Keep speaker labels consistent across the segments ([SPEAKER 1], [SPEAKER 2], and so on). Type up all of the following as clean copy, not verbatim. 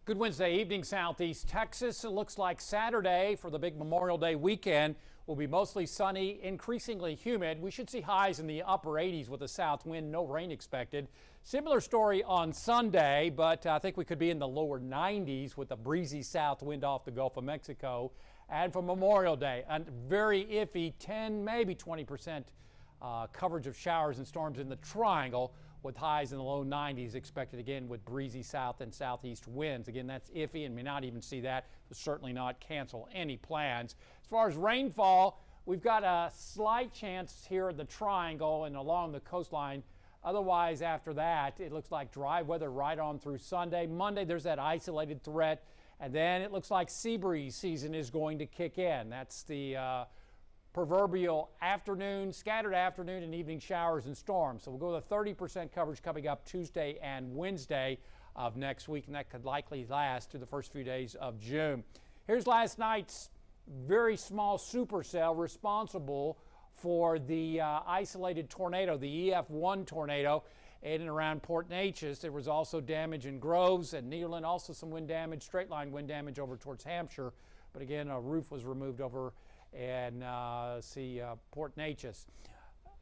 [SPEAKER 1] Good Wednesday evening, Southeast Texas. It looks like Saturday for the big Memorial Day weekend will be mostly sunny, increasingly humid. We should see highs in the upper 80s with a south wind, no rain expected. Similar story on Sunday, but I think we could be in the lower 90s with a breezy south wind off the Gulf of Mexico. And for Memorial Day, a very iffy 10, maybe 20% coverage of showers and storms in the triangle, with highs in the low 90s expected again with breezy south and southeast winds. Again, that's iffy and may not even see that, but certainly not cancel any plans. As far as rainfall, we've got a slight chance here in the triangle and along the coastline. Otherwise, after that, it looks like dry weather right on through Sunday. Monday, there's that isolated threat. And then it looks like sea breeze season is going to kick in. That's the proverbial scattered afternoon and evening showers and storms. So we'll go with a 30% coverage coming up Tuesday and Wednesday of next week, and that could likely last through the first few days of June. Here's last night's very small supercell responsible for the isolated tornado, the EF1 tornado in and around Port Neches. There was also damage in Groves and Nederland, also some wind damage, straight line wind damage over towards Hampshire. But again, a roof was removed over and Port Neches.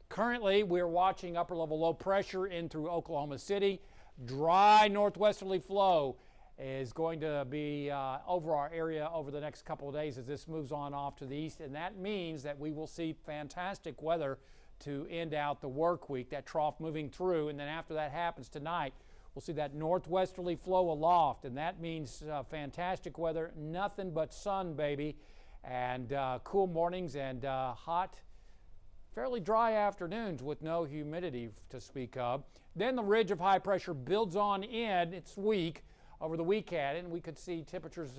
[SPEAKER 1] Currently, we're watching upper level low pressure in through Oklahoma City. Dry northwesterly flow is going to be over our area over the next couple of days as this moves on off to the east, and that means that we will see fantastic weather to end out the work week, that trough moving through, and then after that happens tonight, we'll see that northwesterly flow aloft, and that means fantastic weather, nothing but sun, baby, and cool mornings and hot, fairly dry afternoons with no humidity to speak of. Then the ridge of high pressure builds on in. It's weak over the weekend, and we could see temperatures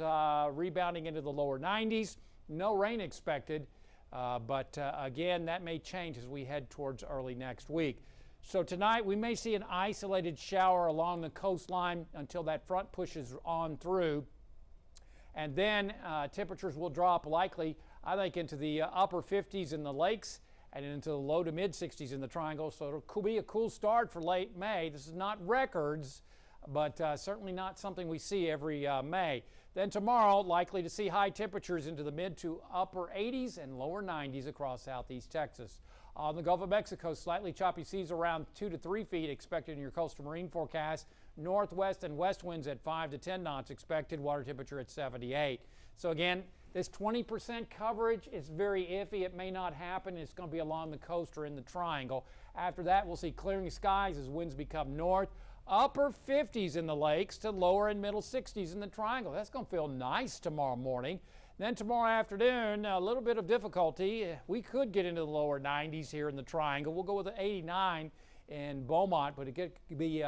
[SPEAKER 1] rebounding into the lower 90s. No rain expected, but again, that may change as we head towards early next week. So tonight we may see an isolated shower along the coastline until that front pushes on through. And then temperatures will drop likely, I think, into the upper 50s in the lakes and into the low to mid 60s in the triangle. So it could be a cool start for late May. This is not records, but certainly not something we see every May. Then tomorrow, likely to see high temperatures into the mid to upper 80s and lower 90s across southeast Texas. On the Gulf of Mexico, slightly choppy seas around 2 to 3 feet expected in your coastal marine forecast. Northwest and west winds at 5 to 10 knots expected, water temperature at 78. So again, this 20% coverage is very iffy. It may not happen. It's going to be along the coast or in the triangle. After that, we'll see clearing skies as winds become north. Upper 50s in the lakes to lower and middle 60s in the triangle. That's going to feel nice tomorrow morning. Then tomorrow afternoon, a little bit of difficulty. We could get into the lower 90s here in the triangle. We'll go with an 89 in Beaumont, but it could be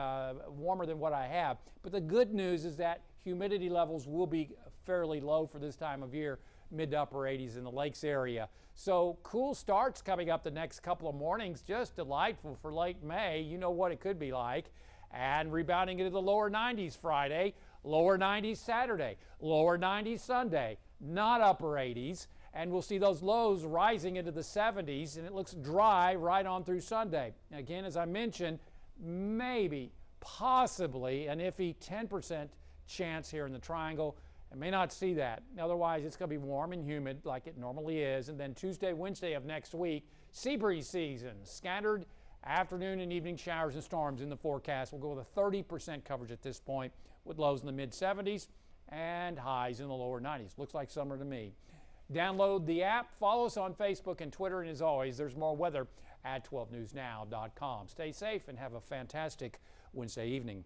[SPEAKER 1] warmer than what I have. But the good news is that humidity levels will be fairly low for this time of year, mid to upper 80s in the lakes area. So cool starts coming up the next couple of mornings, just delightful for late May. You know what it could be like. And rebounding into the lower 90s Friday, lower 90s Saturday, lower 90s Sunday, not upper 80s. And we'll see those lows rising into the 70s, and it looks dry right on through Sunday. Again, as I mentioned, maybe, possibly an iffy 10% chance here in the triangle. I may not see that. Otherwise, it's going to be warm and humid like it normally is. And then Tuesday, Wednesday of next week, sea breeze season, scattered afternoon and evening showers and storms in the forecast. We'll go with a 30% coverage at this point with lows in the mid 70s and highs in the lower 90s. Looks like summer to me. Download the app, follow us on Facebook and Twitter, and as always, there's more weather at 12newsnow.com. Stay safe and have a fantastic Wednesday evening.